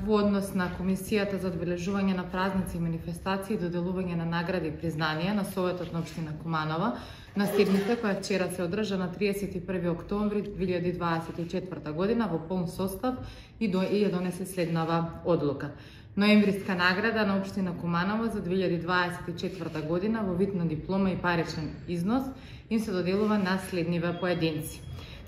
Во однос на Комисијата за одбележување на празници и манифестации и доделување на награди и признанија на Советот на општина Куманова на седница која вчера се одржа на 31 октомври 2024 година во полн состав и ја донесе следнава одлука. Ноемвриска награда на општина Куманова за 2024 година во вид на диплома и паричен износ им се доделува на следниве поединци.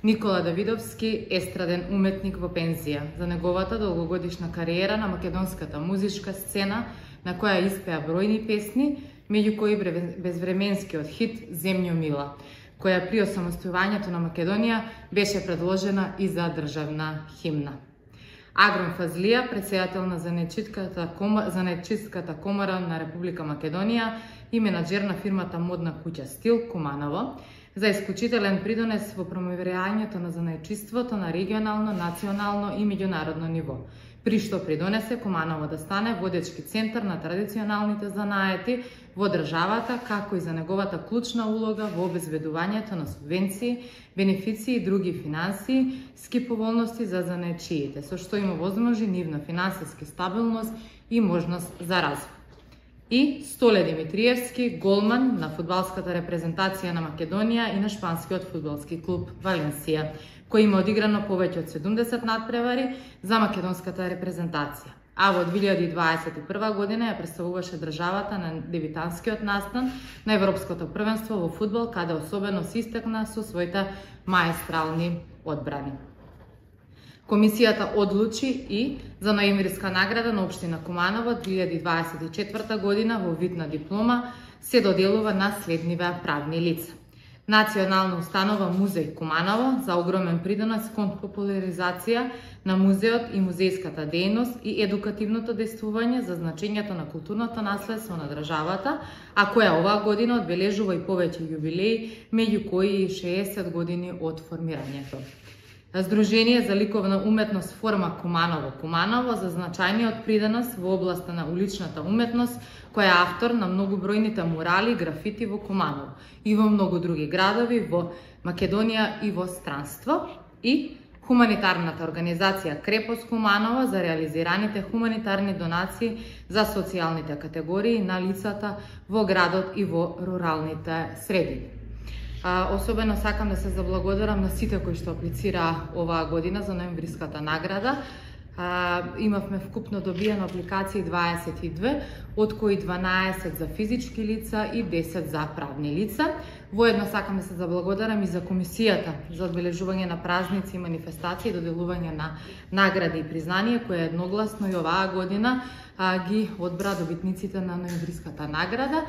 Никола Давидовски, естраден уметник во пензија, за неговата долгогодишна кариера на македонската музичка сцена, на која испеа бројни песни, меѓу кои безвременскиот хит Земјо мила, која при осамостојувањето на Македонија беше предложена и за државна химна. Агрон Фазлија, председател на Занаетчиската комора на Република Македонија и менаџер на фирмата Модна куќа Стил Куманово, за исклучителен придонес во промовирањето на занаетчиството на регионално, национално и меѓународно ниво, при што придонесе Куманово да стане водечки центар на традиционалните занаети во државата, како и за неговата клучна улога во обезбедувањето на субвенции, бенефиции и други финансиски поволности за занаетчиите, со што им овозможи нивна финансиска стабилност и можност за развој. И Столе Димитриевски, голман на фудбалската репрезентација на Македонија и на шпанскиот фудбалски клуб Валенсија, кој има одиграно повеќе од 70 надпревари за македонската репрезентација. А во 2021 година ја представуваше државата на дебитантскиот настан на Европското првенство во фудбал, каде особено се истакна со своите маестрални одбрани. Комисијата одлучи и за ноемвриска награда на општина Куманова 2024 година во вид на диплома се доделува на следниве правни лица. Национална установа Музеј Куманово за огромен придонес кон популаризација на музеот и музејската дејност и едукативното действување за значењето на културното наследство на државата, а која оваа година одбележува и повеќе јубилеи, меѓу кои и 60 години од формирањето. Сдружение за ликовна уметност Форма Куманово за значајниот придонес во областа на уличната уметност, која е автор на многобројните мурали и графити во Куманово и во многу други градови во Македонија и во странство, и хуманитарната организација Крепост Куманово за реализираните хуманитарни донации за социјалните категории на лицата во градот и во руралните средини. Особено сакам да се заблагодарам на сите кои што аплицираа оваа година за ноемвриската награда. Имавме вкупно добиено апликации 22, од кои 12 за физички лица и 10 за правни лица. Воедно сакам да се заблагодарам и за Комисијата за одбележување на празници и манифестации и доделување на награди и признанија, која едногласно и оваа година ги одбра добитниците на ноемвриската награда.